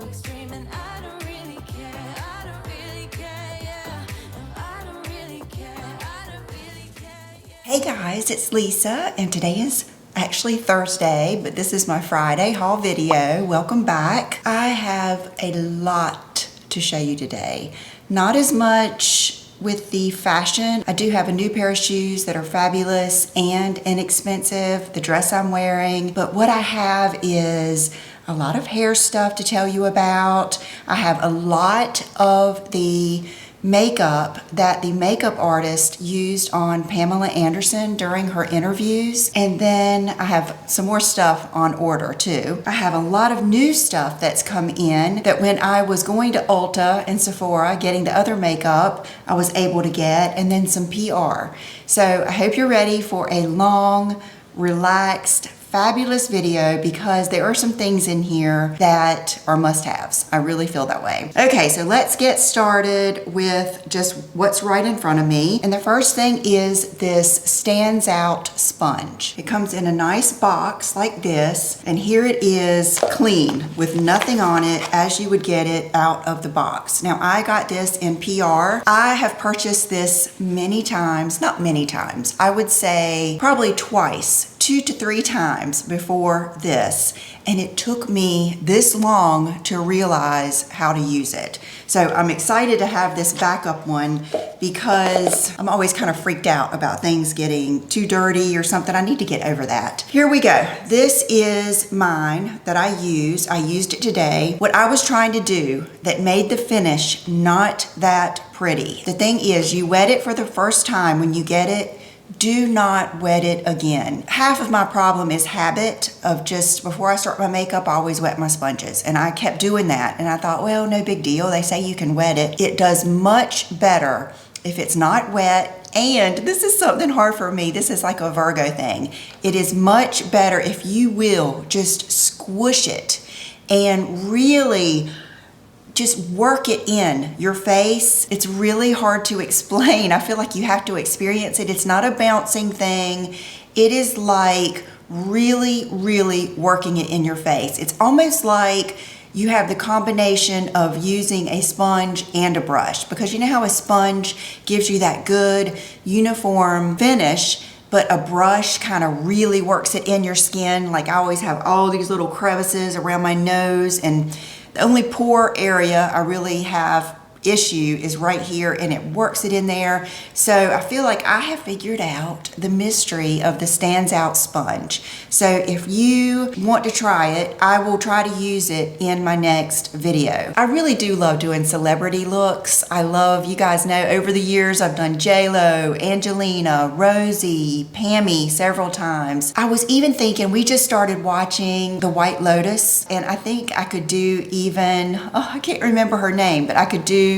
extreme, and I don't really care. I don't really care, yeah. No, I don't really care. I don't really care, yeah. Hey guys, it's Lisa, and today is actually Thursday, but this is my Friday haul video. Welcome back. I have a lot to show you today. Not as much with the fashion. I do have a new pair of shoes that are fabulous and inexpensive, the dress I'm wearing, but what I have is a lot of hair stuff to tell you about. I have a lot of the makeup that the makeup artist used on Pamela Anderson during her interviews. And then I have some more stuff on order too. I have a lot of new stuff that's come in that when I was going to Ulta and Sephora getting the other makeup, I was able to get, and then some PR. So I hope you're ready for a long, relaxed, fabulous video because there are some things in here that are must-haves. I really feel that way. Okay, so let's get started with just what's right in front of me. And the first thing is this Stands Out sponge. It comes in a nice box like this, and here it is clean with nothing on it as you would get it out of the box. Now I got this in PR. I have purchased this many times, not many times, I would say probably twice, 2 to 3 times before this, and it took me this long to realize how to use it. So I'm excited to have this backup one because I'm always kind of freaked out about things getting too dirty or something. I need to get over that. Here we go. This is mine that I use. I used it today. What I was trying to do that made the finish not that pretty. The thing is, you wet it for the first time when you get it. Do not wet it again. Half of my problem is habit of just before I start my makeup, I always wet my sponges. And I kept doing that. And I thought, well, no big deal. They say you can wet it. It does much better if it's not wet. And this is something hard for me. This is like a Virgo thing. It is much better if you will just squish it and really just work it in your face. It's really hard to explain. I feel like you have to experience it. It's not a bouncing thing. It is like really, really working it in your face. It's almost like you have the combination of using a sponge and a brush, because you know how a sponge gives you that good uniform finish, but a brush kind of really works it in your skin. Like I always have all these little crevices around my nose, and the only pore area I really have issue is right here, and it works it in there. So I feel like I have figured out the mystery of the Stands Out sponge. So if you want to try it, I will try to use it in my next video. I really do love doing celebrity looks. I love, you guys know, over the years I've done J-Lo, Angelina, Rosie, Pammy several times. I was even thinking, we just started watching The White Lotus, and I think I could do even, I can't remember her name, but I could do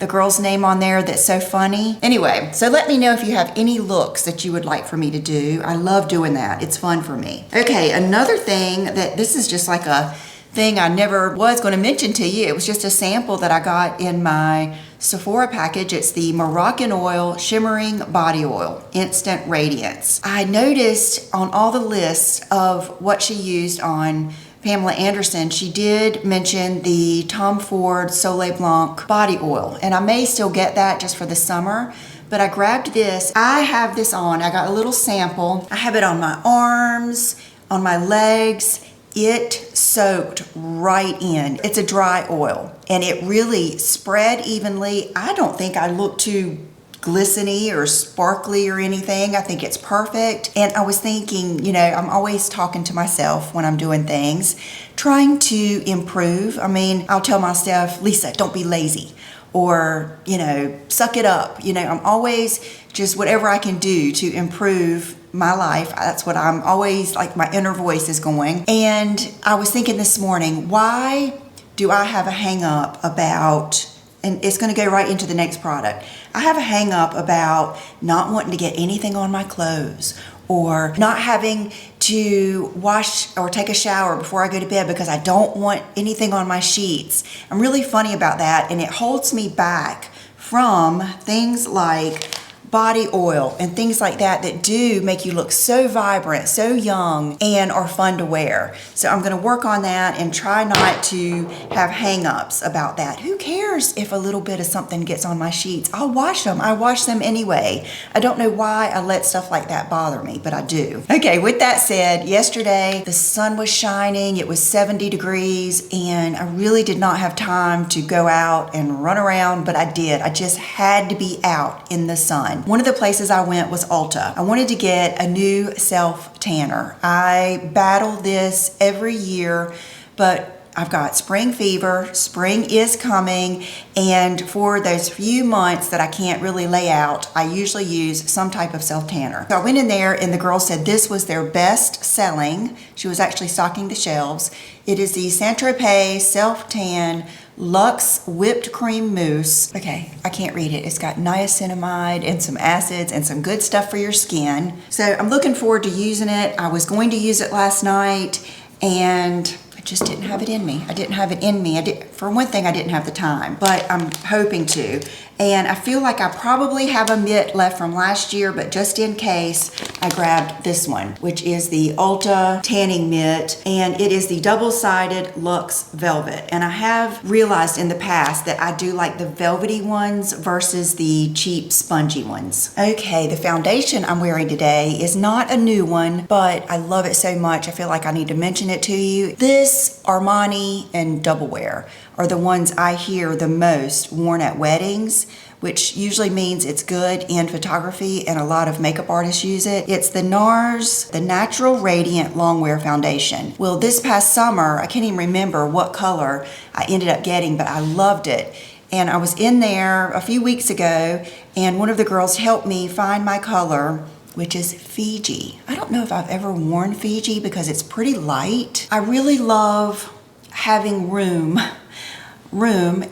the girl's name on there that's so funny. Anyway, so let me know if you have any looks that you would like for me to do. I love doing that. It's fun for me. Okay, another thing that this is just like a thing I never was going to mention to you. It was just a sample that I got in my Sephora package. It's the Moroccan Oil Shimmering Body Oil Instant Radiance. I noticed on all the lists of what she used on Pamela Anderson, she did mention the Tom Ford Soleil Blanc body oil, and I may still get that just for the summer, but I grabbed this. I have this on. I got a little sample. I have it on my arms, on my legs. It soaked right in. It's a dry oil, and it really spread evenly. I don't think I look too glistening or sparkly or anything. I think it's perfect. And I was thinking, you know, I'm always talking to myself when I'm doing things, trying to improve. I mean, I'll tell myself, Lisa, don't be lazy, or, you know, suck it up. You know, I'm always just whatever I can do to improve my life. That's what I'm always, like, my inner voice is going. And I was thinking this morning, why do I have a hang up about, and it's going to go right into the next product. I have a hang up about not wanting to get anything on my clothes, or not having to wash or take a shower before I go to bed because I don't want anything on my sheets. I'm really funny about that, and it holds me back from things like body oil and things like that that do make you look so vibrant, so young, and are fun to wear. So I'm gonna work on that and try not to have hang-ups about that. Who cares if a little bit of something gets on my sheets? I'll wash them. I wash them anyway. I don't know why I let stuff like that bother me, but I do. Okay, with that said, yesterday the sun was shining, it was 70 degrees, and I really did not have time to go out and run around, but I did. I just had to be out in the sun. One of the places I went was Ulta. I wanted to get a new self tanner. I battle this every year, but I've got spring fever, spring is coming, and for those few months that I can't really lay out, I usually use some type of self tanner. So I went in there and the girl said this was their best selling. She was actually stocking the shelves. It is the Saint-Tropez Self Tan Luxe Whipped Cream Mousse. Okay, I can't read it. It's got niacinamide and some acids and some good stuff for your skin. So I'm looking forward to using it. I was going to use it last night and I just didn't have it in me. I didn't have it in me. For one thing, I didn't have the time, but I'm hoping to. And I feel like I probably have a mitt left from last year, but just in case, I grabbed this one, which is the Ulta tanning mitt, and it is the double-sided Luxe Velvet. And I have realized in the past that I do like the velvety ones versus the cheap spongy ones. Okay, the foundation I'm wearing today is not a new one, but I love it so much, I feel like I need to mention it to you. This Armani and Double Wear are the ones I hear the most worn at weddings, which usually means it's good in photography and a lot of makeup artists use it. It's the NARS, the Natural Radiant Longwear Foundation. Well, this past summer, I can't even remember what color I ended up getting, but I loved it. And I was in there a few weeks ago and one of the girls helped me find my color, which is Fiji. I don't know if I've ever worn Fiji because it's pretty light. I really love having room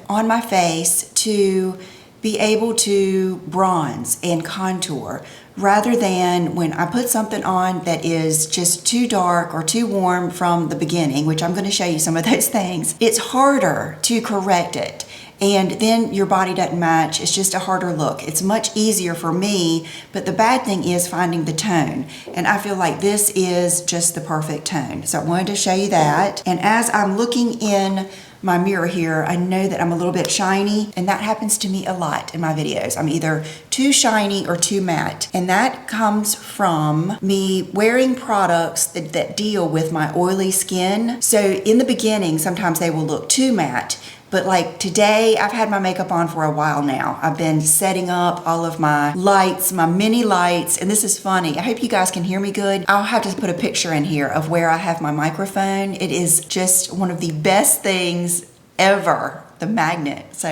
on my face to be able to bronze and contour rather than when I put something on that is just too dark or too warm from the beginning, which I'm going to show you some of those things. It's harder to correct it. And then your body doesn't match. It's just a harder look. It's much easier for me, but the bad thing is finding the tone. And I feel like this is just the perfect tone. So I wanted to show you that. And as I'm looking in my mirror here, I know that I'm a little bit shiny, and that happens to me a lot in my videos. I'm either too shiny or too matte, and that comes from me wearing products that deal with my oily skin. So in the beginning, sometimes they will look too matte. But like today, I've had my makeup on for a while now. I've been setting up all of my lights, my mini lights, and this is funny. I hope you guys can hear me good. I'll have to put a picture in here of where I have my microphone. It is just one of the best things ever, the magnet. So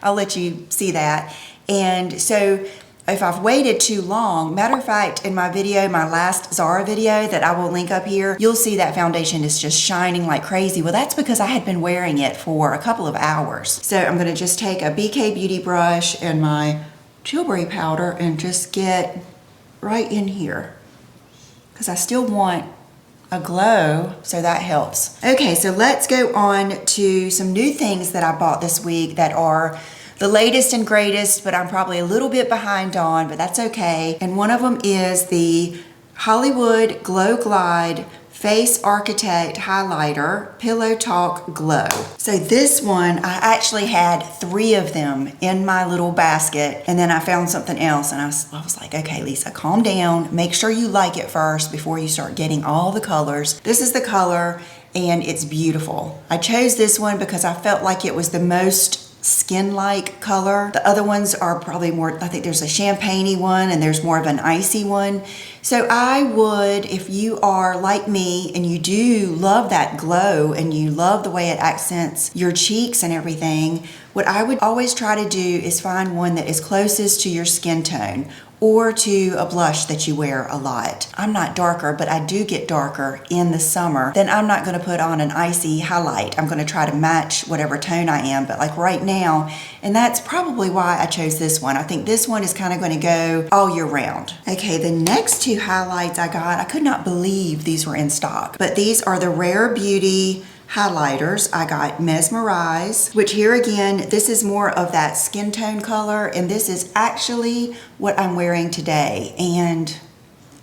I'll let you see that. And so if I've waited too long, matter of fact, in my video, my last Zara video that I will link up here, you'll see that foundation is just shining like crazy. Well, that's because I had been wearing it for a couple of hours. So I'm gonna just take a BK Beauty brush and my Tilbury powder and just get right in here because I still want a glow, so that helps. Okay, so let's go on to some new things that I bought this week that are the latest and greatest, but I'm probably a little bit behind on, but that's okay. And one of them is the Hollywood Glow Glide Face Architect Highlighter Pillow Talk Glow. So this one, I actually had 3 of them in my little basket, and then I found something else, and I was like, okay, Lisa, calm down. Make sure you like it first before you start getting all the colors. This is the color, and it's beautiful. I chose this one because I felt like it was the most skin-like color. The other ones are probably more, I think there's a champagne-y one and there's more of an icy one. So I would, if you are like me and you do love that glow and you love the way it accents your cheeks and everything, what I would always try to do is find one that is closest to your skin tone or to a blush that you wear a lot. I'm not darker, but I do get darker in the summer. Then I'm not gonna put on an icy highlight. I'm gonna try to match whatever tone I am, but like right now, and that's probably why I chose this one. I think this one is kind of gonna go all year round. Okay, the next 2 highlights I got, I could not believe these were in stock, but these are the Rare Beauty highlighters. I got Mesmerize, which here again, this is more of that skin tone color, and this is actually what I'm wearing today, and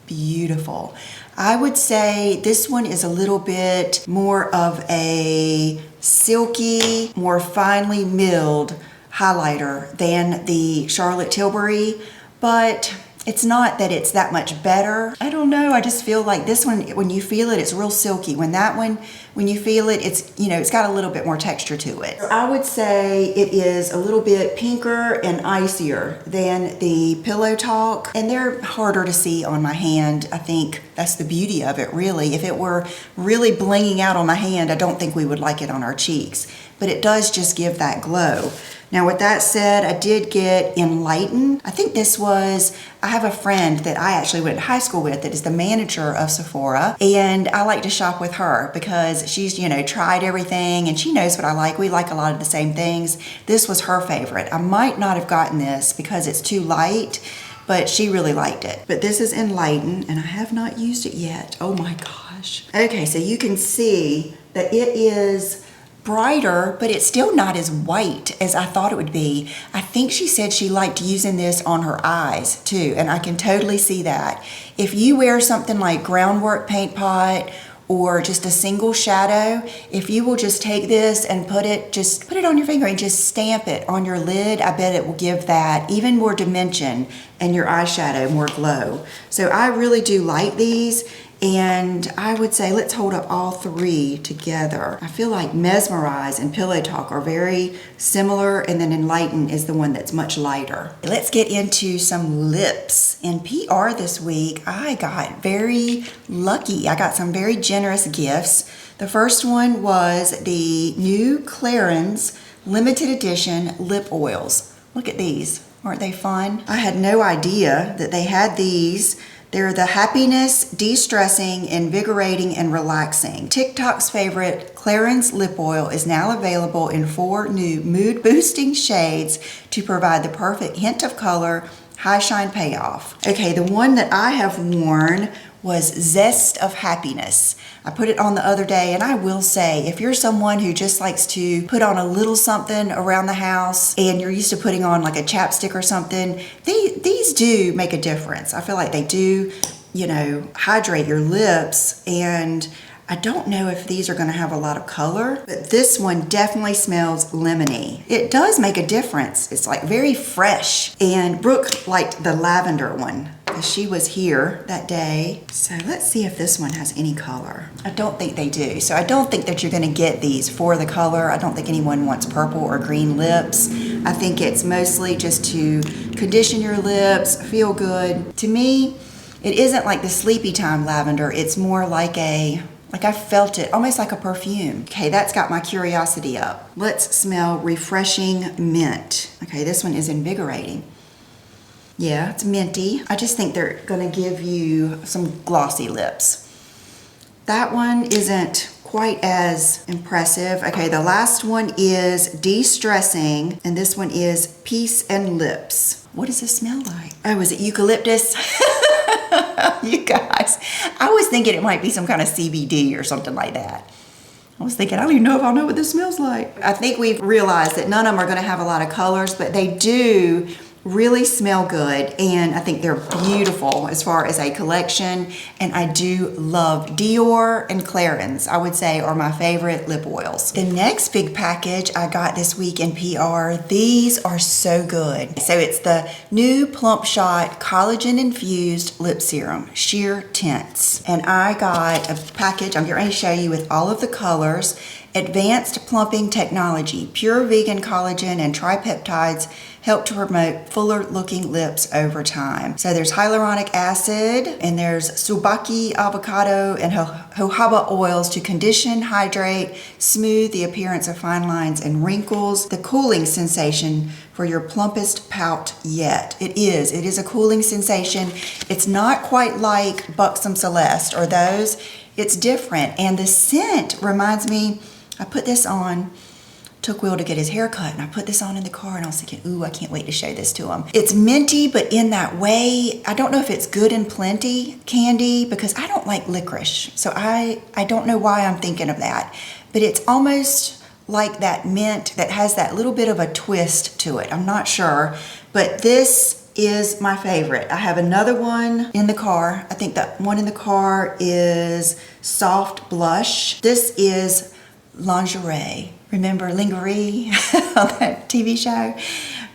beautiful. I would say this one is a little bit more of a silky, more finely milled highlighter than the Charlotte Tilbury, but it's not that it's that much better. I don't know, I just feel like this one, when you feel it, it's real silky. When that one, when you feel it, it's, you know, it's got a little bit more texture to it. I would say it is a little bit pinker and icier than the Pillow Talk, and they're harder to see on my hand. I think that's the beauty of it, really. If it were really blinging out on my hand, I don't think we would like it on our cheeks, but it does just give that glow. Now, with that said, I did get Enlighten. I think this was, I have a friend that I actually went to high school with that is the manager of Sephora, and I like to shop with her because she's, you know, tried everything and she knows what I like. We like a lot of the same things. This was her favorite. I might not have gotten this because it's too light, but she really liked it. But this is Enlighten, and I have not used it yet. Oh my gosh. Okay, so you can see that it is brighter, but it's still not as white as I thought it would be. I think she said she liked using this on her eyes too, and I can totally see that. If you wear something like Groundwork Paint Pot or just a single shadow, if you will just take this and put it on your finger and just stamp it on your lid, I bet it will give that even more dimension and your eyeshadow more glow. So I really do like these. And I would say let's hold up all three together. I feel like Mesmerize and Pillow Talk are very similar, and then Enlighten is the one that's much lighter. Let's get into some lips. In PR this week, I got very lucky. I got some very generous gifts. The first one was the new Clarins limited edition lip oils. Look at these. Aren't they fun? I had no idea that they had these. They're the happiness, de-stressing, invigorating, and relaxing. TikTok's favorite Clarins lip oil is now available in 4 new mood-boosting shades to provide the perfect hint of color, high shine payoff. Okay, the one that I have worn was Zest of Happiness. I put it on the other day, and I will say, if you're someone who just likes to put on a little something around the house and you're used to putting on like a chapstick or something, these do make a difference. I feel like they do, you know, hydrate your lips, and I don't know if these are gonna have a lot of color, but this one definitely smells lemony. It does make a difference. It's like very fresh, and Brooke liked the lavender one. She was here that day. So let's see if this one has any color. I don't think they do. So I don't think that you're gonna get these for the color. I don't think anyone wants purple or green lips. I think it's mostly just to condition your lips, feel good. To me, it isn't like the sleepy time lavender. It's more like I felt it, almost like a perfume. Okay, that's got my curiosity up. Let's smell Refreshing Mint. Okay, this one is invigorating. Yeah, it's minty. I just think they're gonna give you some glossy lips. That one isn't quite as impressive. Okay, the last one is De-Stressing, and this one is Peace and Lips. What does this smell like? Oh, is it eucalyptus? You guys, I was thinking it might be some kind of CBD or something like that. I was thinking, I don't even know if I know what this smells like. I think we've realized that none of them are gonna have a lot of colors, but they do really smell good, and I think they're beautiful as far as a collection, and I do love Dior and Clarins, I would say, are my favorite lip oils. The next big package I got this week in PR, these are so good. So it's the new Plump Shot Collagen Infused Lip Serum, Sheer Tints. And I got a package, I'm going to show you with all of the colors. Advanced plumping technology, pure vegan collagen and tripeptides help to promote fuller looking lips over time. So there's hyaluronic acid, and there's subaki avocado and jojoba oils to condition, hydrate, smooth the appearance of fine lines and wrinkles. The cooling sensation for your plumpest pout yet. It is a cooling sensation. It's not quite like Buxom Celeste or those. It's different, and the scent reminds me, I put this on, took Will to get his hair cut, and I put this on in the car, and I was thinking, ooh, I can't wait to show this to him. It's minty, but in that way, I don't know if it's Good and Plenty candy, because I don't like licorice. So I don't know why I'm thinking of that. but it's almost like that mint that has that little bit of a twist to it. I'm not sure, but this is my favorite. I have another one in the car. I think that one in the car is Soft Blush. This is Lingerie. Remember Lingerie on that TV show?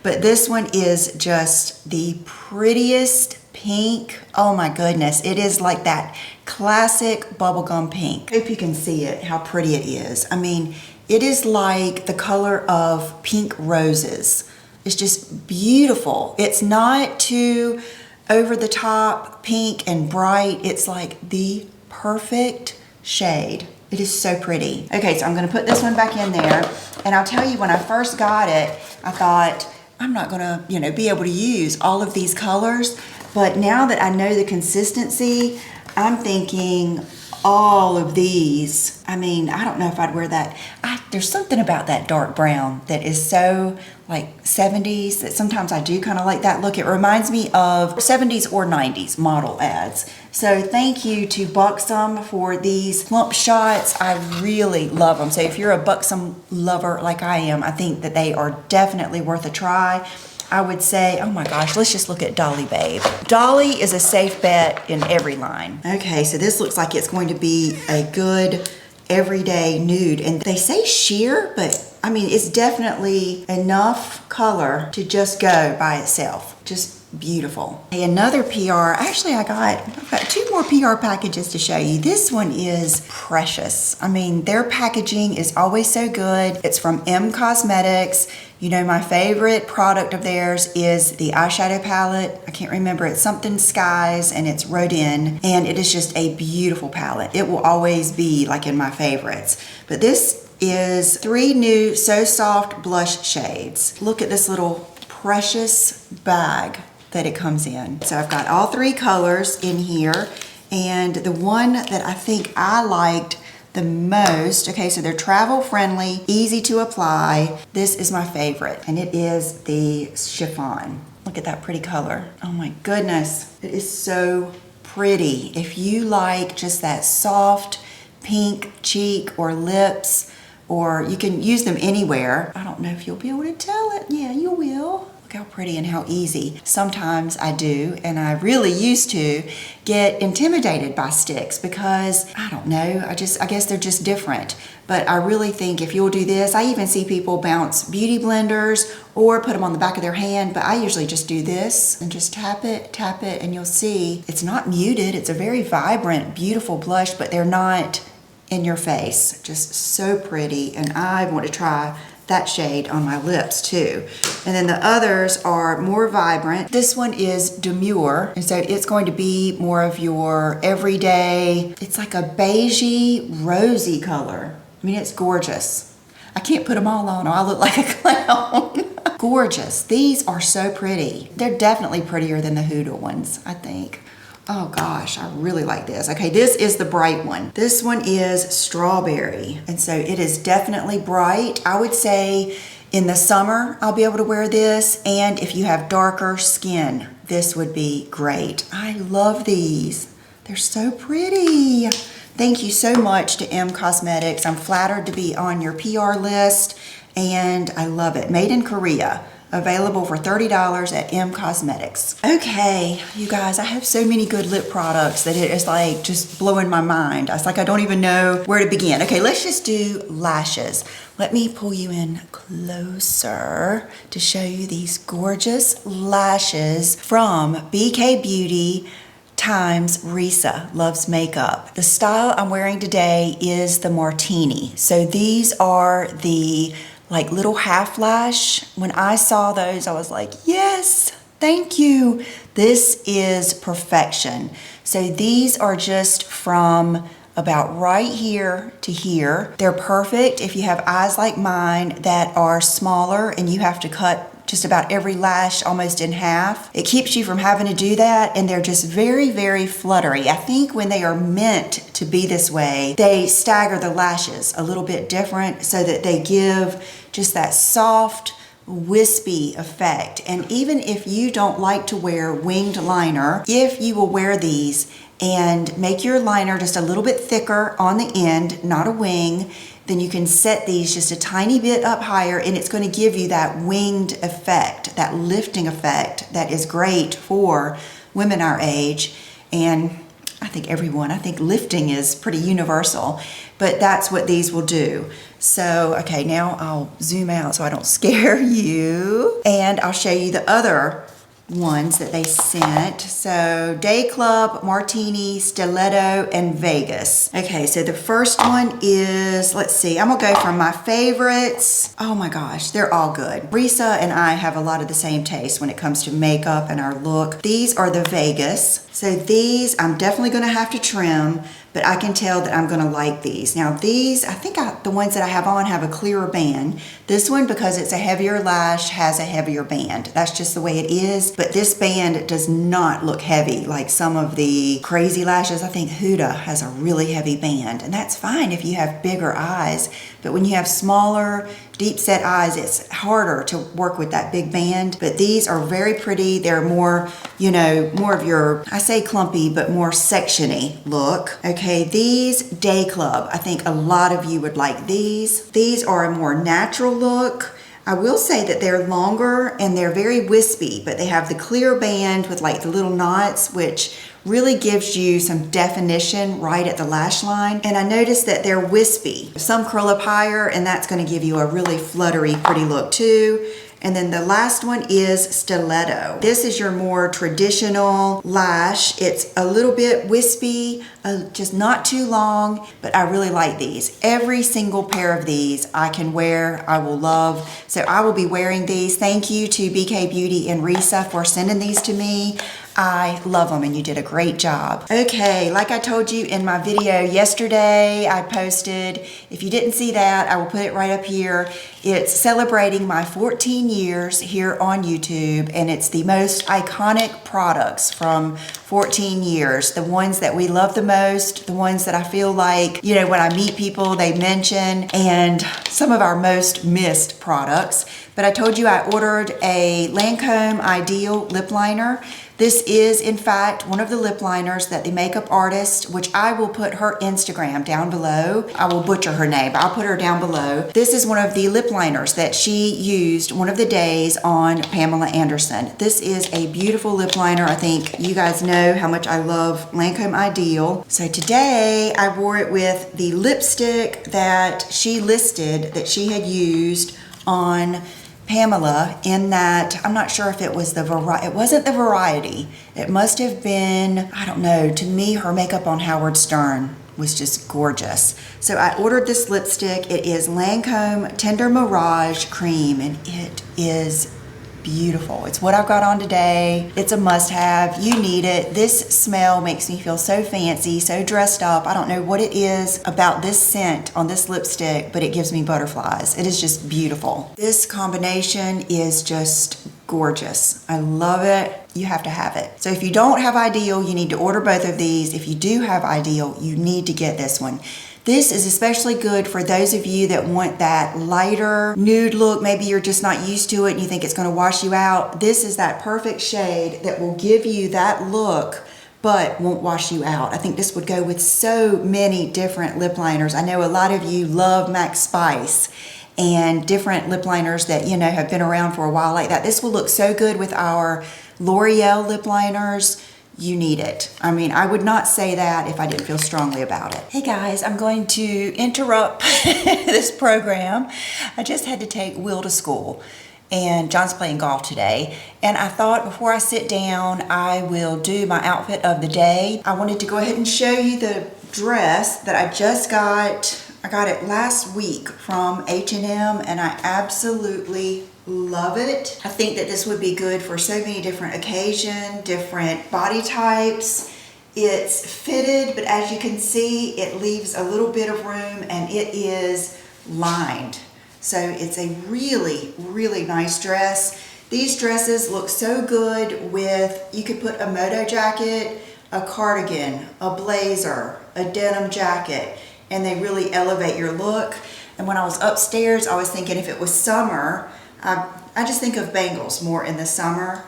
But this one is just the prettiest pink. Oh my goodness. It is like that classic bubblegum pink. Hope you can see it, how pretty it is. I mean, it is like the color of pink roses. It's just beautiful. It's not too over the top pink and bright. It's like the perfect shade. It is so pretty. Okay, so I'm gonna put this one back in there. And I'll tell you, when I first got it, I thought, I'm not gonna, be able to use all of these colors. But now that I know the consistency, I'm thinking all of these. I mean, I don't know if I'd wear that. There's something about that dark brown that is so like 70s that sometimes I do kind of like that look. It reminds me of 70s or 90s model ads. So thank you to Buxom for these plump shots. I really love them. So if you're a Buxom lover like I am, I think that they are definitely worth a try. I would say, oh my gosh, let's just look at Dolly Babe. Dolly is a safe bet in every line. Okay, so this looks like it's going to be a good everyday nude. And they say sheer, but I mean, it's definitely enough color to just go by itself. Just beautiful. Hey, another PR, actually I've got 2 more PR packages to show you. This one is precious. I mean, their packaging is always so good. It's from M Cosmetics. You know, my favorite product of theirs is the eyeshadow palette. I can't remember, it's something Skies and it's Rodin, and it is just a beautiful palette. It will always be like in my favorites. But this is 3 new So Soft blush shades. Look at this little precious bag that it comes in. So I've got all 3 colors in here, and the one that I think I liked the most, okay, so they're travel friendly, easy to apply. This is my favorite, and it is the chiffon. Look at that pretty color. Oh my goodness, it is so pretty. If you like just that soft pink cheek or lips, or you can use them anywhere. I don't know if you'll be able to tell it. Yeah, you will. Look how pretty and how easy. Sometimes I do, and I really used to get intimidated by sticks because, I don't know, I guess they're just different. But I really think if you'll do this, I even see people bounce beauty blenders or put them on the back of their hand, but I usually just do this and just tap it, and you'll see it's not muted. It's a very vibrant, beautiful blush, but they're not in your face. Just so pretty, and I want to try that shade on my lips too. And then the others are more vibrant. This one is Demure, and so it's going to be more of your everyday, it's like a beigey, rosy color. I mean, it's gorgeous. I can't put them all on or I'll look like a clown. Gorgeous. These are so pretty. They're definitely prettier than the Huda ones, I think. Oh gosh, I really like this. Okay, this is the bright one. This one is Strawberry, and so it is definitely bright. I would say in the summer I'll be able to wear this, and if you have darker skin, this would be great. I love these. They're so pretty. Thank you so much to M Cosmetics. I'm flattered to be on your PR list, and I love it. Made in Korea. Available for $30 at M Cosmetics. Okay, you guys, I have so many good lip products that it is like just blowing my mind. It's like I don't even know where to begin. Okay, let's just do lashes. Let me pull you in closer to show you these gorgeous lashes from BK Beauty times Risa Loves Makeup. The style I'm wearing today is the Martini. So these are the like little half lash. When I saw those, I was like, yes, thank you. This is perfection. So these are just from about right here to here. They're perfect if you have eyes like mine that are smaller and you have to cut just about every lash almost in half. It keeps you from having to do that, and they're just very, very fluttery. I think when they are meant to be this way, they stagger the lashes a little bit different so that they give just that soft, wispy effect. And even if you don't like to wear winged liner, if you will wear these and make your liner just a little bit thicker on the end, not a wing, then you can set these just a tiny bit up higher, and it's going to give you that winged effect, that lifting effect that is great for women our age. And I think everyone, I think lifting is pretty universal, but that's what these will do. So, okay, now I'll zoom out so I don't scare you, and I'll show you the other ones that they sent. So Day Club, Martini, Stiletto, and Vegas. Okay, so the first one is, let's see, I'm gonna go from my favorites. Oh my gosh, they're all good. Risa and I have a lot of the same taste when it comes to makeup and our look. These are the Vegas. So these I'm definitely gonna have to trim, but I can tell that I'm gonna like these. Now these, I think the ones that I have on have a clearer band. This one, because it's a heavier lash, has a heavier band. That's just the way it is, but this band does not look heavy like some of the crazy lashes. I think Huda has a really heavy band, and that's fine if you have bigger eyes, but when you have smaller, deep set eyes, it's harder to work with that big band. But these are very pretty. They're more, you know, more of your, I say clumpy, but more section-y look. Okay, these Day Club, I think a lot of you would like these. These are a more natural look. I will say that they're longer and they're very wispy, but they have the clear band with like the little knots, which really gives you some definition right at the lash line. And I noticed that they're wispy. Some curl up higher, and that's going to give you a really fluttery, pretty look too. And then the last one is Stiletto. This is your more traditional lash. It's a little bit wispy, just not too long, but I really like these. Every single pair of these I can wear, I will love. So I will be wearing these. Thank you to BK Beauty and Risa for sending these to me. I love them, and you did a great job. Okay, like I told you in my video yesterday, I posted, if you didn't see that, I will put it right up here. It's celebrating my 14 years here on YouTube, and it's the most iconic products from 14 years. The ones that we love the most, the ones that I feel like, you know, when I meet people, they mention, and some of our most missed products. But I told you I ordered a Lancome Ideal lip liner. This is, in fact, one of the lip liners that the makeup artist, which I will put her Instagram down below. I will butcher her name, but I'll put her down below. This is one of the lip liners that she used one of the days on Pamela Anderson. This is a beautiful lip liner. I think you guys know how much I love Lancome Ideal. So today I wore it with the lipstick that she listed that she had used on Pamela, in that, I'm not sure if it was the variety, it wasn't the variety. It must have been, I don't know, to me, her makeup on Howard Stern was just gorgeous. So I ordered this lipstick. It is Lancome Tender Mirage Cream, and it is beautiful. It's what I've got on today. It's a must-have. You need it. This smell makes me feel so fancy, so dressed up. I don't know what it is about this scent on this lipstick, but it gives me butterflies. It is just beautiful. This combination is just gorgeous. I love it. You have to have it. So if you don't have Ideal, you need to order both of these. If you do have Ideal, you need to get this one. This is especially good for those of you that want that lighter nude look. Maybe you're just not used to it and you think it's going to wash you out. This is that perfect shade that will give you that look but won't wash you out. I think this would go with so many different lip liners. I know a lot of you love Max Spice and different lip liners that, you know, have been around for a while like that. This will look so good with our L'Oreal lip liners. You need it. I mean, I would not say that if I didn't feel strongly about it. Hey guys, I'm going to interrupt this program. I just had to take Will to school, and John's playing golf today. And I thought before I sit down, I will do my outfit of the day. I wanted to go ahead and show you the dress that I just got. I got it last week from H&M, and I absolutely love it. I think that this would be good for so many different occasions, different body types. It's fitted, but as you can see, it leaves a little bit of room, and it is lined. So it's a really, really nice dress. These dresses look so good with, you could put a moto jacket, a cardigan, a blazer, a denim jacket, and they really elevate your look. And when I was upstairs, I was thinking if it was summer, I just think of bangles more in the summer.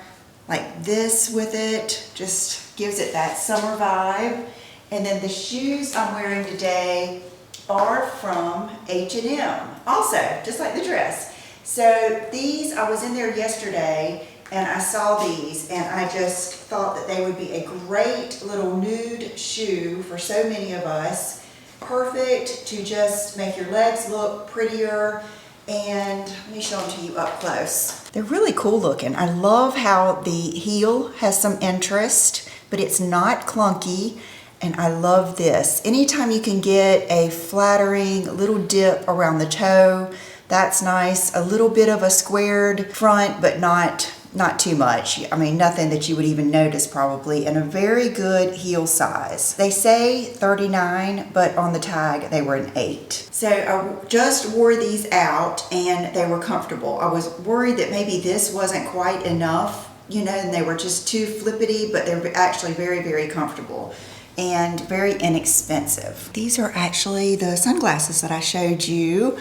Like this with it, just gives it that summer vibe. And then the shoes I'm wearing today are from H&M. Also, just like the dress. So these, I was in there yesterday and I saw these and I just thought that they would be a great little nude shoe for so many of us. Perfect to just make your legs look prettier. And let me show them to you up close. They're really cool looking. I love how the heel has some interest, but it's not clunky. And I love this. Anytime you can get a flattering little dip around the toe, that's nice. A little bit of a squared front, but not too much. I mean, nothing that you would even notice probably, and a very good heel size. They say 39, but on the tag they were an 8. So I just wore these out and they were comfortable. I was worried that maybe this wasn't quite enough, you know, and they were just too flippity, but they're actually very, very comfortable and very inexpensive. These are actually the sunglasses that I showed you.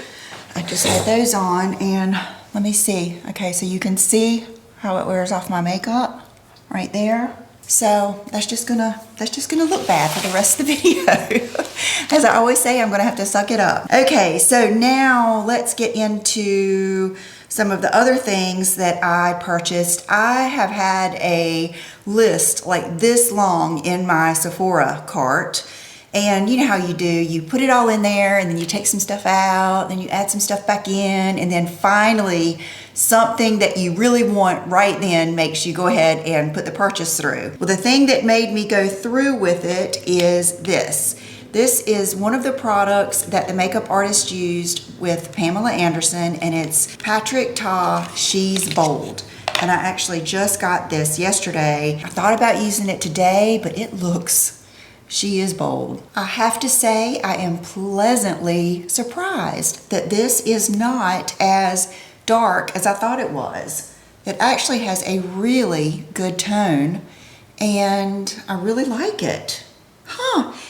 I just had those on and let me see. Okay, so you can see how it wears off my makeup right there. So that's just gonna look bad for the rest of the video. As I always say, I'm gonna have to suck it up. Okay, so now let's get into some of the other things that I purchased. I have had a list like this long in my Sephora cart. And you know how you do, you put it all in there and then you take some stuff out, then you add some stuff back in, and then finally something that you really want right then makes you go ahead and put the purchase through. Well, the thing that made me go through with it is this. This is one of the products that the makeup artist used with Pamela Anderson, and it's Patrick Ta She's Bold. And I actually just got this yesterday. I thought about using it today, but it looks She is bold. I have to say, I am pleasantly surprised that this is not as dark as I thought it was. It actually has a really good tone and I really like it.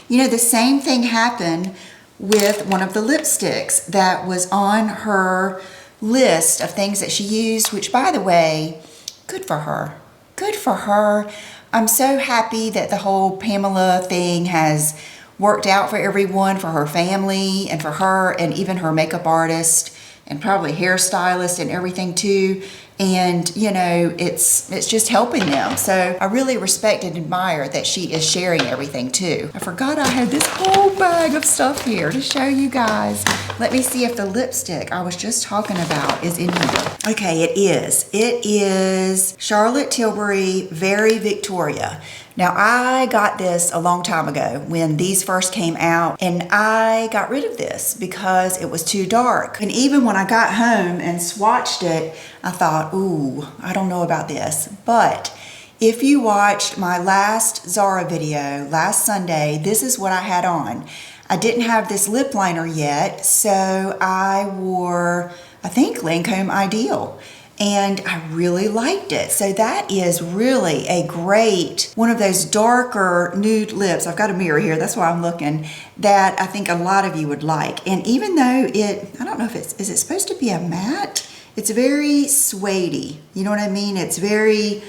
You know, the same thing happened with one of the lipsticks that was on her list of things that she used, which by the way, good for her. Good for her. I'm so happy that the whole Pamela thing has worked out for everyone, for her family and for her and even her makeup artist and probably hairstylist and everything too. And you know, it's just helping them. So I really respect and admire that she is sharing everything too. I forgot I had this whole bag of stuff here to show you guys. Let me see if the lipstick I was just talking about is in here. Okay, it is. It is Charlotte Tilbury Very Victoria. Now I got this a long time ago when these first came out, and I got rid of this because it was too dark. And even when I got home and swatched it, I thought, ooh, I don't know about this. But if you watched my last Zara video last Sunday, this is what I had on. I didn't have this lip liner yet, so I wore, I think, Lancome Ideal. And I really liked it. So that is really a great, one of those darker nude lips. I've got a mirror here, that's why I'm looking, that I think a lot of you would like. And even though I don't know if is it supposed to be a matte? It's very suede-y, you know what I mean? It's very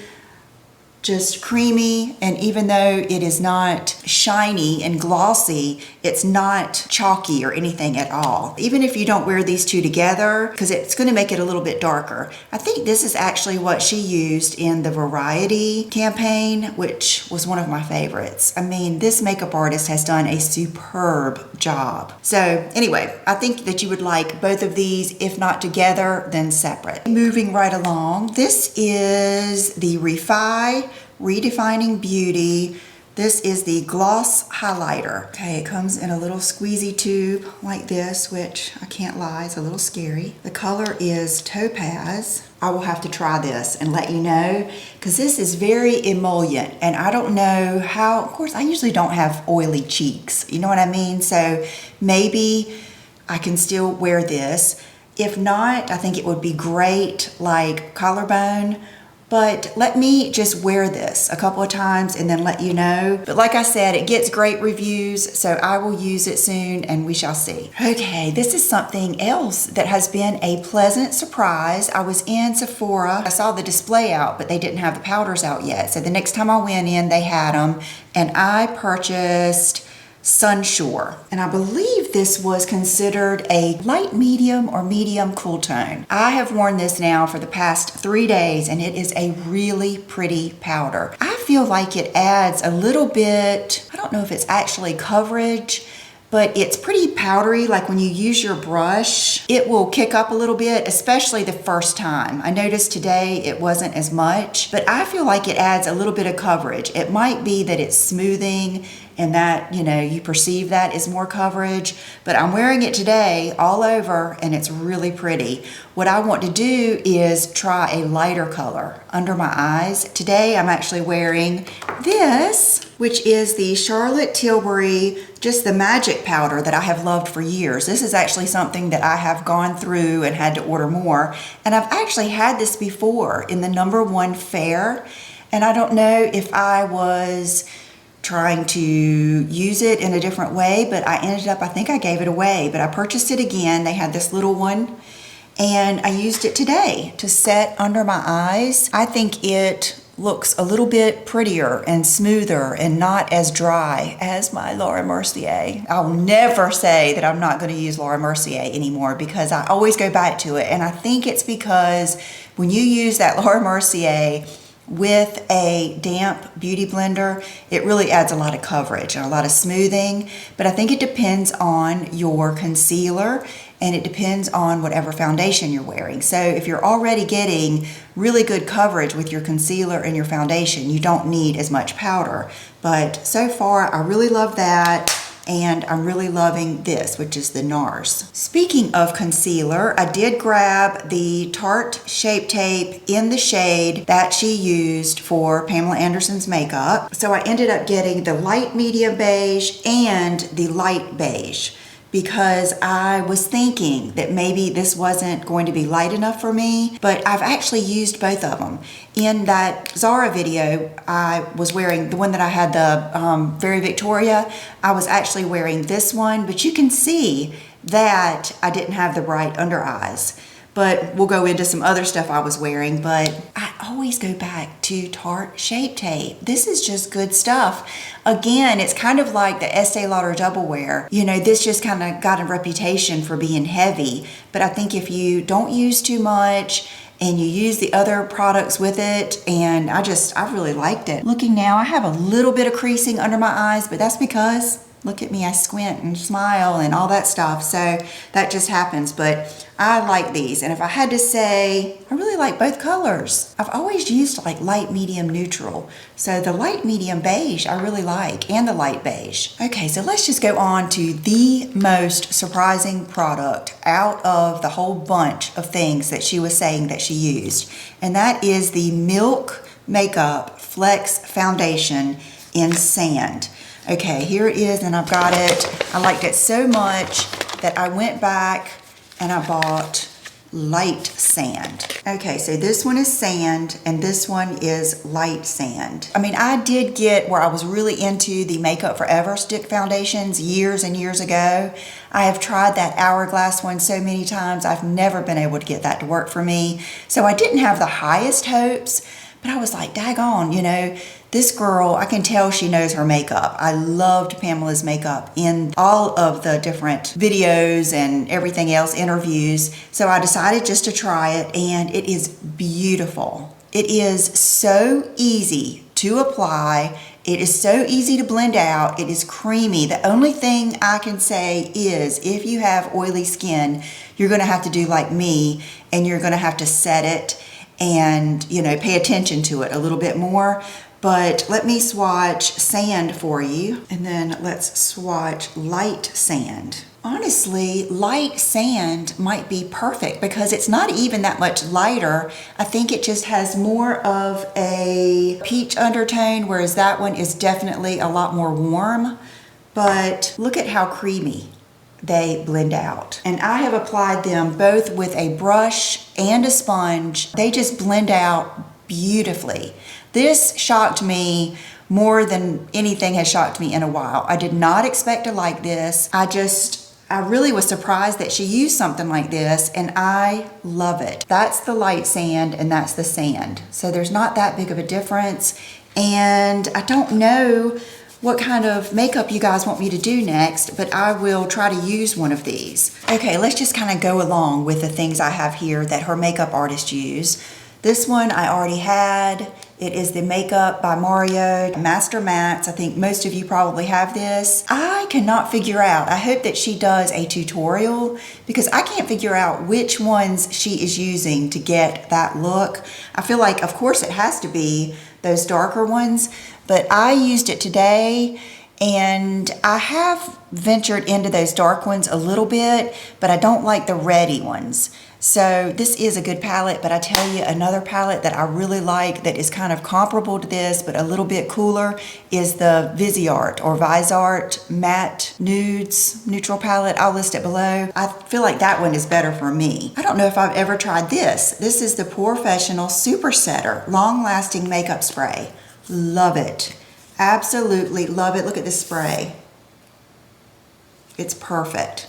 just creamy, and even though it is not shiny and glossy, it's not chalky or anything at all. Even if you don't wear these two together, because it's going to make it a little bit darker. I think this is actually what she used in the Variety campaign, which was one of my favorites. I mean, this makeup artist has done a superb job. So anyway, I think that you would like both of these, if not together, then separate. Moving right along, this is the Redefining Beauty. This is the gloss highlighter. Okay, it comes in a little squeezy tube like this, which I can't lie, it's a little scary. The color is Topaz. I will have to try this and let you know, because this is very emollient, and I don't know how, of course, I usually don't have oily cheeks, you know what I mean? So maybe I can still wear this. If not, I think it would be great like collarbone. But let me just wear this a couple of times and then let you know. But like I said, it gets great reviews, so I will use it soon and we shall see. Okay, this is something else that has been a pleasant surprise. I was in Sephora. I saw the display out, but they didn't have the powders out yet. So the next time I went in, they had them. And I purchased Sunshore. And I believe this was considered a light medium or medium cool tone. I have worn this now for the past 3 days and it is a really pretty powder. I feel like it adds a little bit, I don't know if it's actually coverage, but it's pretty powdery. Like when you use your brush, it will kick up a little bit, especially the first time. I noticed today it wasn't as much, but I feel like it adds a little bit of coverage. It might be that it's smoothing and that, you know, you perceive that as more coverage, but I'm wearing it today all over and it's really pretty. What I want to do is try a lighter color under my eyes. Today I'm actually wearing this, which is the Charlotte Tilbury, just the magic powder that I have loved for years. This is actually something that I have gone through and had to order more. And I've actually had this before in the #1 fair. And I don't know if I was trying to use it in a different way, but I ended up, I think I gave it away, but I purchased it again. They had this little one and I used it today to set under my eyes. I think it looks a little bit prettier and smoother and not as dry as my Laura Mercier. I'll never say that I'm not going to use Laura Mercier anymore because I always go back to it. And I think it's because when you use that Laura Mercier with a damp beauty blender, it really adds a lot of coverage and a lot of smoothing. But I think it depends on your concealer and it depends on whatever foundation you're wearing. So if you're already getting really good coverage with your concealer and your foundation, you don't need as much powder. But so far, I really love that. And I'm really loving this, which is the NARS. Speaking of concealer, I did grab the Tarte Shape Tape in the shade that she used for Pamela Anderson's makeup. So I ended up getting the light medium beige and the light beige, because I was thinking that maybe this wasn't going to be light enough for me, but I've actually used both of them. In that Zara video, I was wearing the one that I had, the Very Victoria. I was actually wearing this one, but you can see that I didn't have the bright under eyes. But we'll go into some other stuff I was wearing, but I always go back to Tarte Shape Tape. This is just good stuff. Again, it's kind of like the Estee Lauder Double Wear. You know, this just kind of got a reputation for being heavy, but I think if you don't use too much and you use the other products with it, and I really liked it. Looking now, I have a little bit of creasing under my eyes, but that's because, look at me, I squint and smile and all that stuff. So that just happens, but I like these. And if I had to say, I really like both colors. I've always used like light, medium, neutral. So the light, medium beige, I really like, and the light beige. Okay, so let's just go on to the most surprising product out of the whole bunch of things that she was saying that she used. And that is the Milk Makeup Flex Foundation in Sand. Okay, here it is, and I've got it. I liked it so much that I went back and I bought light sand. Okay, so this one is sand and this one is light sand. I mean, I did get where I was really into the Makeup Forever stick foundations years and years ago. I have tried that Hourglass one so many times. I've never been able to get that to work for me. So I didn't have the highest hopes, but I was like, daggone, you know, this girl, I can tell she knows her makeup. I loved Pamela's makeup in all of the different videos and everything else, interviews. So I decided just to try it, and it is beautiful. It is so easy to apply. It is so easy to blend out. It is creamy. The only thing I can say is if you have oily skin, you're gonna have to do like me, and you're gonna have to set it and, you know, pay attention to it a little bit more. But let me swatch sand for you, and then let's swatch light sand. Honestly, light sand might be perfect because it's not even that much lighter. I think it just has more of a peach undertone, whereas that one is definitely a lot more warm. But look at how creamy they blend out. And I have applied them both with a brush and a sponge. They just blend out beautifully. This shocked me more than anything has shocked me in a while. I did not expect to like this. I really was surprised that she used something like this, and I love it. That's the light sand and that's the sand. So there's not that big of a difference. And I don't know what kind of makeup you guys want me to do next, but I will try to use one of these. Okay, let's just kind of go along with the things I have here that her makeup artist used. This one I already had. It is the Makeup by Mercier Master Mattes. I think most of you probably have this. I cannot figure out, I hope that she does a tutorial because I can't figure out which ones she is using to get that look. I feel like, of course, it has to be those darker ones, but I used it today and I have ventured into those dark ones a little bit, but I don't like the reddy ones. So this is a good palette, but I tell you another palette that I really like that is kind of comparable to this, but a little bit cooler is the Viseart or Viseart Matte Nudes Neutral Palette. I'll list it below. I feel like that one is better for me. I don't know if I've ever tried this. This is the Professional Super Setter Long Lasting Makeup Spray. Love it. Absolutely love it. Look at this spray. It's perfect.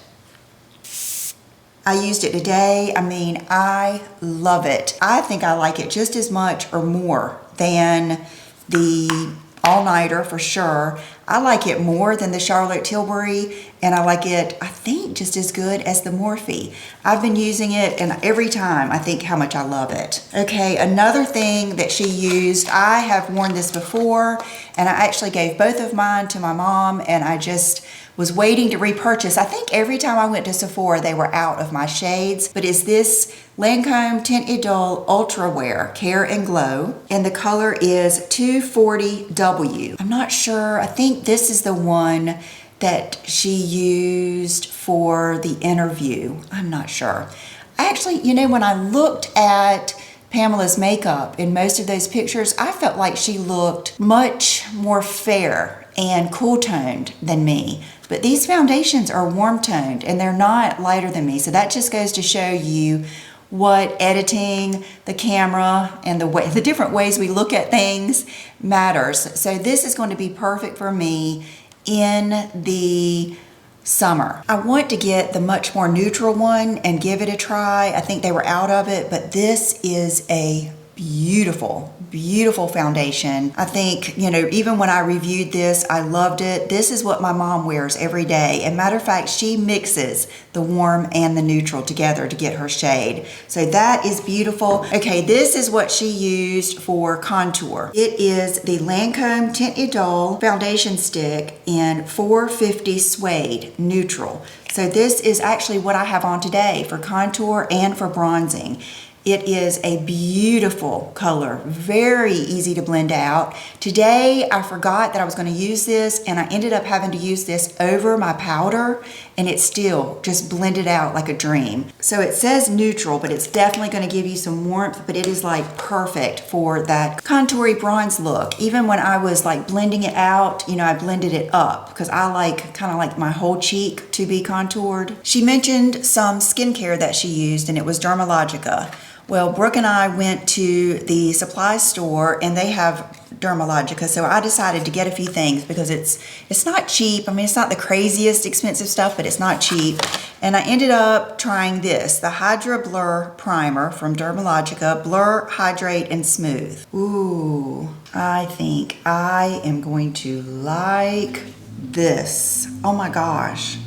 I used it today. I mean, I love it. I think I like it just as much or more than the all-nighter for sure. I like it more than the Charlotte Tilbury, and I like it, I think, just as good as the Morphe. I've been using it, and every time I think how much I love it. Okay, another thing that she used, I have worn this before, and I actually gave both of mine to my mom, and I just was waiting to repurchase. I think every time I went to Sephora, they were out of my shades, but is this Lancome Teint Idole Ultra Wear Care and Glow, and the color is 240W. I'm not sure, I think this is the one that she used for the interview. I'm not sure. Actually, you know, when I looked at Pamela's makeup in most of those pictures, I felt like she looked much more fair and cool toned than me. But these foundations are warm toned and they're not lighter than me. So that just goes to show you what editing, the camera, and the different ways we look at things matters. So this is going to be perfect for me in the summer. I want to get the much more neutral one and give it a try. I think they were out of it, but this is a beautiful, beautiful foundation. I think, you know, even when I reviewed this, I loved it. This is what my mom wears every day. And matter of fact, she mixes the warm and the neutral together to get her shade. So that is beautiful. Okay, this is what she used for contour. It is the Lancome Teint Idole foundation stick in 450 Suede Neutral. So this is actually what I have on today for contour and for bronzing. It is a beautiful color, very easy to blend out. Today, I forgot that I was going to use this, and I ended up having to use this over my powder, and it still just blended out like a dream. So it says neutral, but it's definitely going to give you some warmth, but it is like perfect for that contoury bronze look. Even when I was like blending it out, you know, I blended it up because I like kind of like my whole cheek to be contoured. She mentioned some skincare that she used, and it was Dermalogica. Well, Brooke and I went to the supply store and they have Dermalogica, so I decided to get a few things because it's not cheap. I mean, it's not the craziest expensive stuff, but it's not cheap. And I ended up trying this, the Hydra Blur Primer from Dermalogica, Blur, Hydrate, and Smooth. Ooh, I think I am going to like this. Oh my gosh.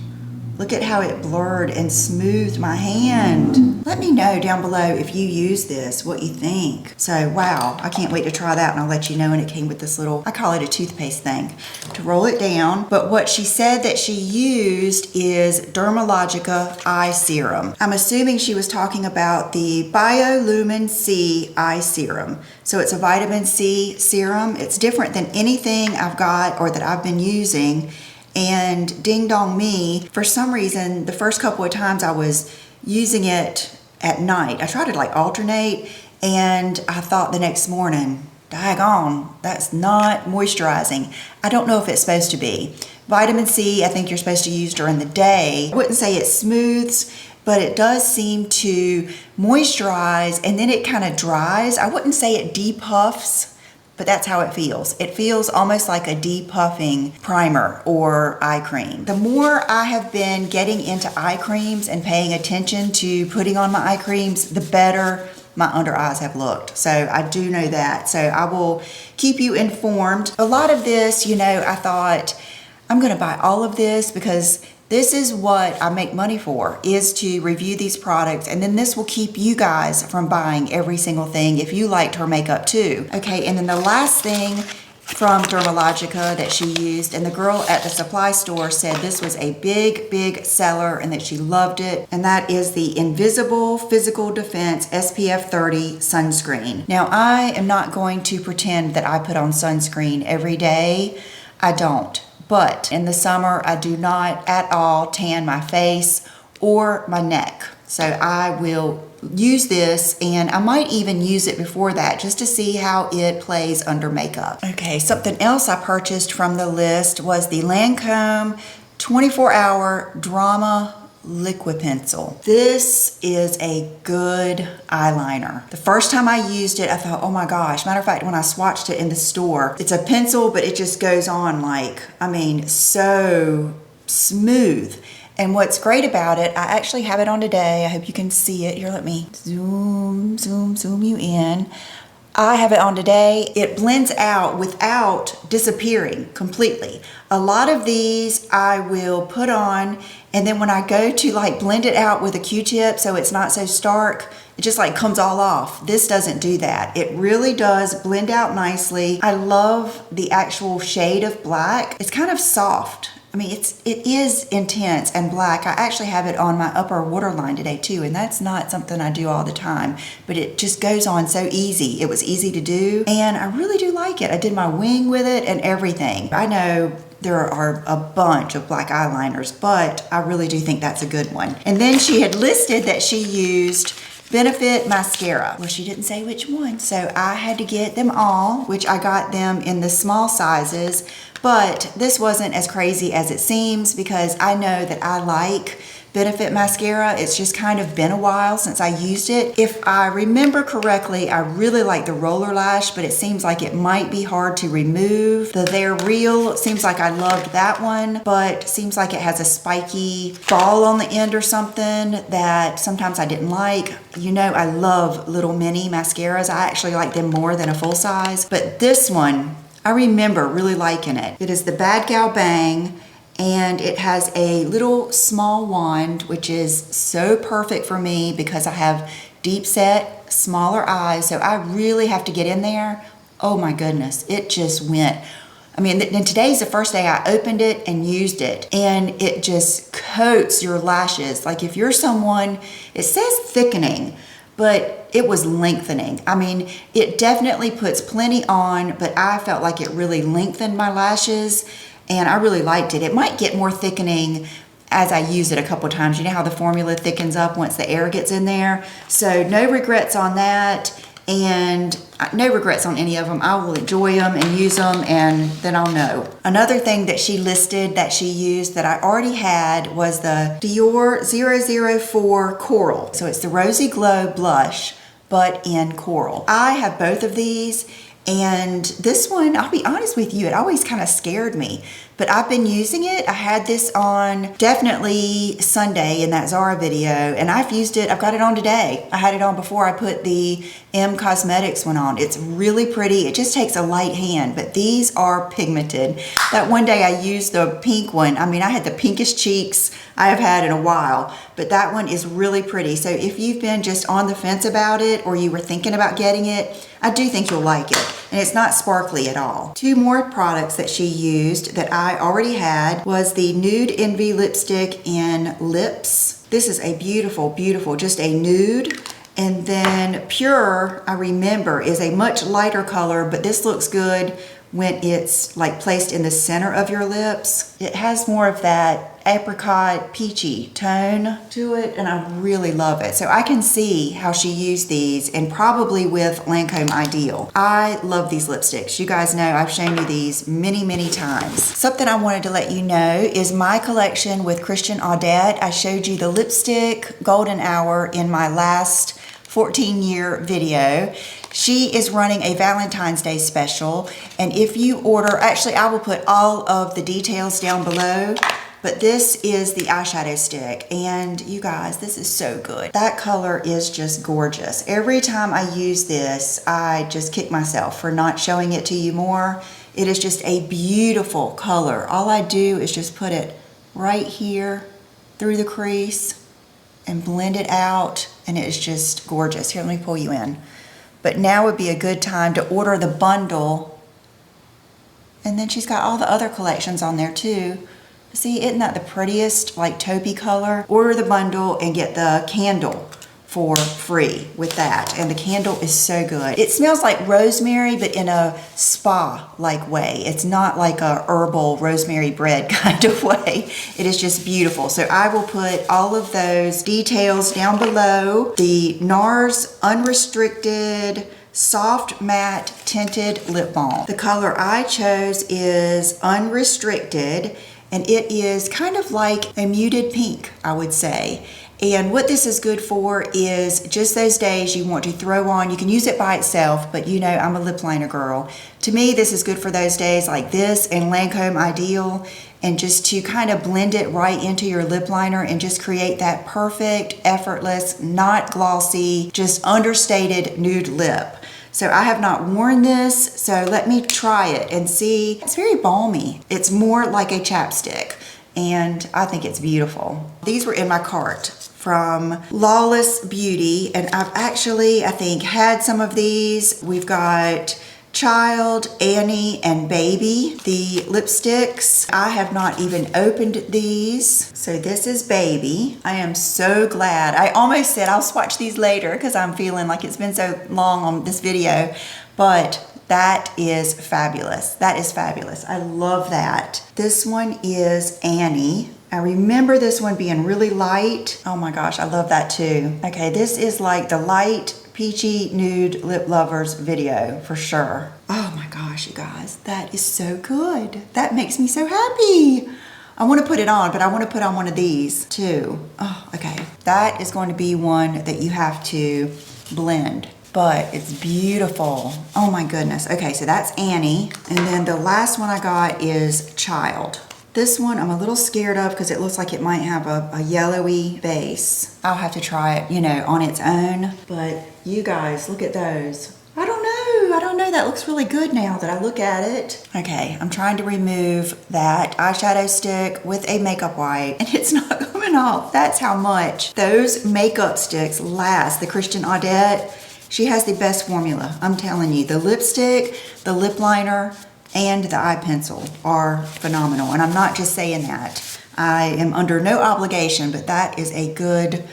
Look at how it blurred and smoothed my hand. Let me know down below if you use this, what you think. So, wow, I can't wait to try that, and I'll let you know. And it came with this little, I call it a toothpaste thing, to roll it down. But what she said that she used is Dermalogica Eye Serum. I'm assuming she was talking about the Biolumin C Eye Serum. So it's a vitamin C serum. It's different than anything I've got or that I've been using. And ding dong me, for some reason, the first couple of times I was using it at night, I tried to like alternate, and I thought the next morning, daggone, that's not moisturizing. I don't know if it's supposed to be. Vitamin C, I think you're supposed to use during the day. I wouldn't say it smooths, but it does seem to moisturize, and then it kind of dries. I wouldn't say it depuffs, but that's how it feels. It feels almost like a depuffing primer or eye cream. The more I have been getting into eye creams and paying attention to putting on my eye creams, the better my under eyes have looked. So I do know that. So I will keep you informed. A lot of this, you know, I thought I'm gonna buy all of this because this is what I make money for, is to review these products, and then this will keep you guys from buying every single thing if you liked her makeup too. Okay, and then the last thing from Dermalogica that she used, and the girl at the supply store said this was a big seller and that she loved it, and that is the Invisible Physical Defense SPF 30 sunscreen. Now, I am not going to pretend that I put on sunscreen every day. I don't. But in the summer, I do not at all tan my face or my neck. So I will use this, and I might even use it before that just to see how it plays under makeup. Okay, something else I purchased from the list was the Lancome 24-Hour Drama Liquid Pencil. This is a good eyeliner. The first time I used it, I thought, oh my gosh. Matter of fact, when I swatched it in the store, it's a pencil, but it just goes on like, I mean, so smooth. And what's great about it, I actually have it on today. I hope you can see it. Here, let me zoom you in. I have it on today. It blends out without disappearing completely. A lot of these I will put on, and then when I go to like blend it out with a Q-tip so it's not so stark, it just like comes all off. This doesn't do that. It really does blend out nicely. I love the actual shade of black. It's kind of soft. I mean, it is intense and black. I actually have it on my upper waterline today too, and that's not something I do all the time, but it just goes on so easy. It was easy to do, and I really do like it. I did my wing with it and everything. I know there are a bunch of black eyeliners, but I really do think that's a good one. And then she had listed that she used Benefit mascara. Well, she didn't say which one, so I had to get them all, which I got them in the small sizes, but this wasn't as crazy as it seems because I know that I like Benefit mascara. It's just kind of been a while since I used it. If I remember correctly, I really like the roller lash, but it seems like it might be hard to remove. The They're Real, it seems like I loved that one, but seems like it has a spiky ball on the end or something that sometimes I didn't like. You know, I love little mini mascaras. I actually like them more than a full size, but this one, I remember really liking it. It is the Bad Gal Bang, and it has a little small wand, which is so perfect for me because I have deep set, smaller eyes, so I really have to get in there. Oh my goodness, it just went. I mean, and today's the first day I opened it and used it, and it just coats your lashes. Like if you're someone, it says thickening, but it was lengthening. I mean, it definitely puts plenty on, but I felt like it really lengthened my lashes, and I really liked it. It might get more thickening as I use it a couple times. You know how the formula thickens up once the air gets in there? So no regrets on that, and no regrets on any of them. I will enjoy them and use them, and then I'll know. Another thing that she listed that she used that I already had was the Dior 004 Coral. So it's the Rosy Glow blush, but in coral. I have both of these, and this one, I'll be honest with you, it always kind of scared me, but I've been using it. I had this on definitely Sunday in that Zara video, and I've used it, I've got it on today. I had it on before I put the M Cosmetics one on. It's really pretty. It just takes a light hand, but these are pigmented. That one day I used the pink one. I mean, I had the pinkest cheeks I have had in a while, but that one is really pretty. So if you've been just on the fence about it, or you were thinking about getting it, I do think you'll like it. And it's not sparkly at all. Two more products that she used that I already had was the Nude Envy lipstick in Lips. This is a beautiful, beautiful, just a nude. And then Pure, I remember, is a much lighter color, but this looks good when it's like placed in the center of your lips. It has more of that apricot peachy tone to it, and I really love it. So I can see how she used these, and probably with Lancome Ideal. I love these lipsticks. You guys know I've shown you these many, many times. Something I wanted to let you know is my collection with Christian Audette. I showed you the lipstick golden hour in my last 14-year video. She is running a Valentine's Day special, and if you order, actually I will put all of the details down below, But this is the eyeshadow stick, and you guys, this is so good. That color is just gorgeous. Every time I use this, I just kick myself for not showing it to you more. It is just a beautiful color. All I do is just put it right here through the crease and blend it out, and it is just gorgeous. Here, let me pull you in. But now would be a good time to order the bundle. And then she's got all the other collections on there too. See, isn't that the prettiest, like taupey color? Order the bundle and get the candle for free with that. And the candle is so good. It smells like rosemary, but in a spa-like way. It's not like a herbal rosemary bread kind of way. It is just beautiful. So I will put all of those details down below. The NARS Unrestricted Soft Matte Tinted Lip Balm. The color I chose is Unrestricted, and it is kind of like a muted pink, I would say. And what this is good for is just those days you want to throw on, you can use it by itself, but you know, I'm a lip liner girl. To me, this is good for those days like this and Lancome Ideal, and just to kind of blend it right into your lip liner and just create that perfect, effortless, not glossy, just understated nude lip. So I have not worn this, so let me try it and see. It's very balmy. It's more like a chapstick, and I think it's beautiful. These were in my cart from Lawless Beauty, and I've actually, I think, had some of these. We've got Child, Annie, and Baby. The lipsticks, I have not even opened these. So this is Baby. I am so glad. I almost said I'll swatch these later because I'm feeling like it's been so long on this video, but that is fabulous. That is fabulous. I love that. This one is Annie. I remember this one being really light. Oh my gosh, I love that too. Okay, this is like the light peachy nude lip lovers video for sure. Oh my gosh, you guys, that is so good. That makes me so happy. I want to put it on, but I want to put on one of these too. Oh, okay. That is going to be one that you have to blend, but it's beautiful. Oh my goodness. Okay, so that's Annie. And then the last one I got is Child. This one I'm a little scared of because it looks like it might have a yellowy base. I'll have to try it, you know, on its own. But you guys, look at those. I don't know. That looks really good now that I look at it. Okay, I'm trying to remove that eyeshadow stick with a makeup wipe, and it's not coming off. That's how much those makeup sticks last. The Christian Audette, she has the best formula. I'm telling you, the lipstick, the lip liner, and the eye pencil are phenomenal. And I'm not just saying that. I am under no obligation, but that is a good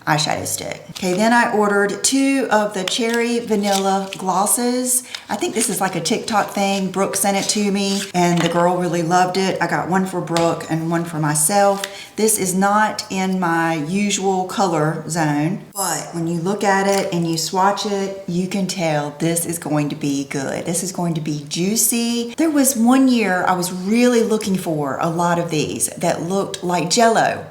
eyeshadow stick. Okay, then I ordered 2 of the Cherry Vanilla glosses. I think this is like a TikTok thing. Brooke sent it to me and the girl really loved it. I got one for Brooke and one for myself. This is not in my usual color zone, but when you look at it and you swatch it, you can tell this is going to be good. This is going to be juicy. There was one year I was really looking for a lot of these that looked like Jello,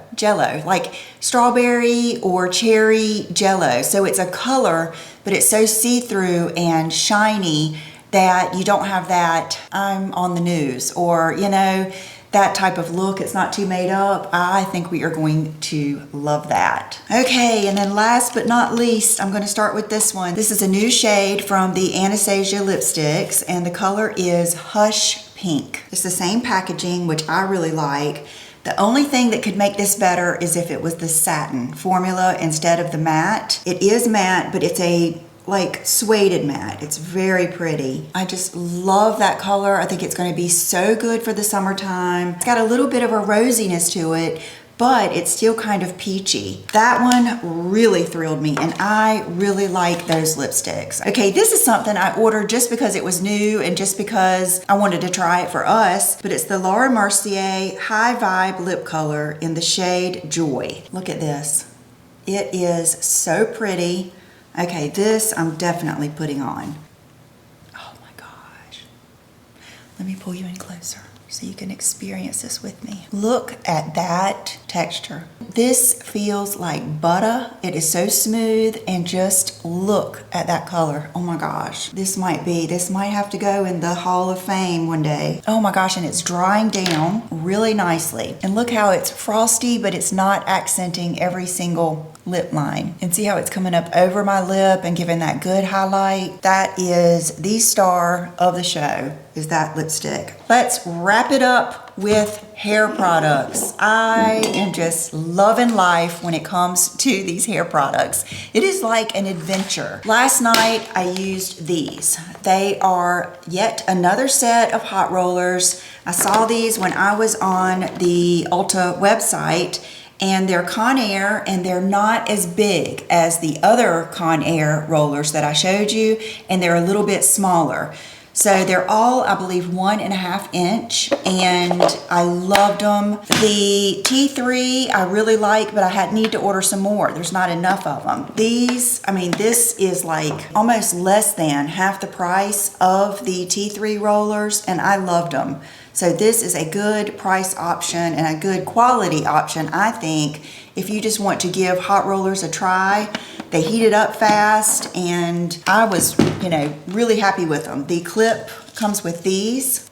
like strawberry or cherry Jello. So it's a color, but it's so see-through and shiny that you don't have that I'm on the news or, you know, that type of look. It's not too made up. I think we are going to love that. Okay, and then last but not least, I'm going to start with this one. This is a new shade from the Anastasia lipsticks, and the color is Hush Pink. It's the same packaging, which I really like. The only thing that could make this better is if it was the satin formula instead of the matte. It is matte, but it's a like suede matte. It's very pretty. I just love that color. I think it's going to be so good for the summertime. It's got a little bit of a rosiness to it, but it's still kind of peachy. That one really thrilled me, and I really like those lipsticks. Okay, this is something I ordered just because it was new and just because I wanted to try it for us, but it's the Laura Mercier High Vibe Lip Color in the shade Joy. Look at this. It is so pretty. Okay, this I'm definitely putting on. Oh my gosh. Let me pull you in closer. so you can experience this with me. Look at that texture. This feels like butter. It is so smooth, and just look at that color. Oh my gosh. This might have to go in the Hall of Fame one day. Oh my gosh, and it's drying down really nicely. And look how it's frosty, but it's not accenting every single lip line. And see how it's coming up over my lip and giving that good highlight? That is the star of the show, is that lipstick. Let's wrap it up with hair products. I am just loving life when it comes to these hair products. It is like an adventure. Last night I used these. They are yet another set of hot rollers. I saw these when I was on the Ulta website, and they're Conair, and they're not as big as the other Conair rollers that I showed you, and they're a little bit smaller. So they're all, I believe, 1.5 inch, and I loved them. The T3 I really like, but I need to order some more. There's not enough of them. These, I mean, this is like almost less than half the price of the T3 rollers, and I loved them. So this is a good price option and a good quality option, I think, if you just want to give hot rollers a try. They heat it up fast, and I was, really happy with them. The clip comes with these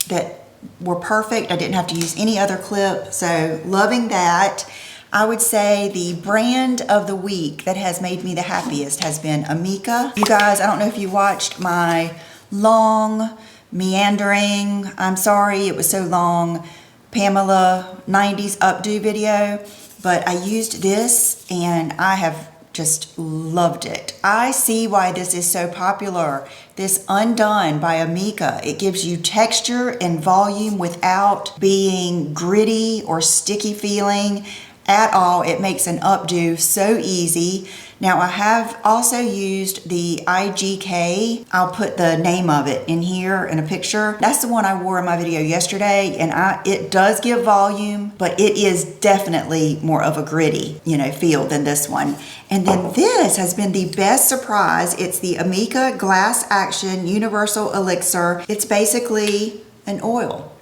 that were perfect. I didn't have to use any other clip, so loving that. I would say the brand of the week that has made me the happiest has been Amika. You guys, I don't know if you watched my long, meandering, I'm sorry it was so long, Pamela 90s updo video, but I used this and I have just loved it. I see why this is so popular. This Undone by Amika, it gives you texture and volume without being gritty or sticky feeling at all. It makes an updo so easy. Now I have also used the IGK. I'll put the name of it in here in a picture. That's the one I wore in my video yesterday, and it does give volume, but it is definitely more of a gritty, feel than this one. And then this has been the best surprise. It's the Amika Glass Action Universal Elixir. It's basically an oil.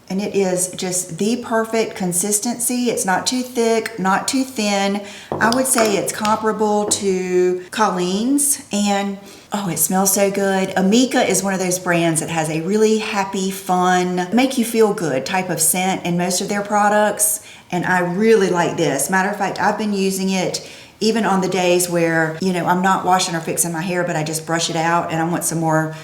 And it is just the perfect consistency. It's not too thick, not too thin. I would say it's comparable to Colleen's, and oh, it smells so good. Amika is one of those brands that has a really happy, fun, make you feel good type of scent in most of their products, and I really like this. Matter of fact, I've been using it even on the days where, I'm not washing or fixing my hair, but I just brush it out and I want some more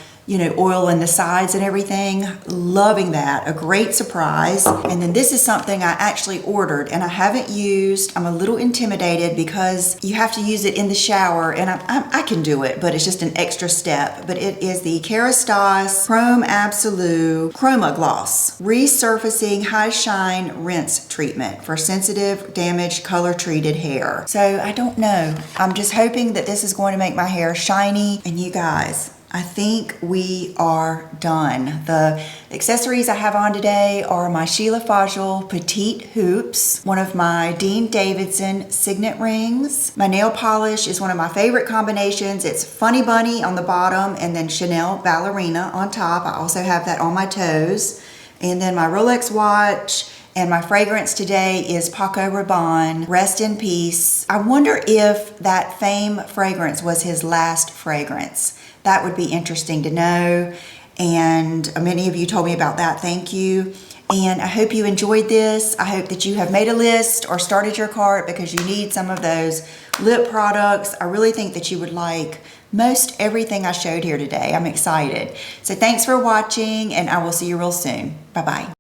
oil in the sides and everything. Loving that. A great surprise. And then this is something I actually ordered and I haven't used. I'm a little intimidated because you have to use it in the shower, and I can do it, but it's just an extra step. But it is the Kerastase Chrome Absolute Chroma Gloss Resurfacing High Shine Rinse Treatment for sensitive, damaged, color treated hair. So I don't know. I'm just hoping that this is going to make my hair shiny. And you guys, I think we are done. The accessories I have on today are my Sheila Fajl Petite Hoops, one of my Dean Davidson Signet rings. My nail polish is one of my favorite combinations. It's Funny Bunny on the bottom and then Chanel Ballerina on top. I also have that on my toes. And then my Rolex watch. And my fragrance today is Paco Rabanne, Rest in Peace. I wonder if that Fame fragrance was his last fragrance. That would be interesting to know. And many of you told me about that. Thank you. And I hope you enjoyed this. I hope that you have made a list or started your cart because you need some of those lip products. I really think that you would like most everything I showed here today. I'm excited. So thanks for watching, and I will see you real soon. Bye-bye.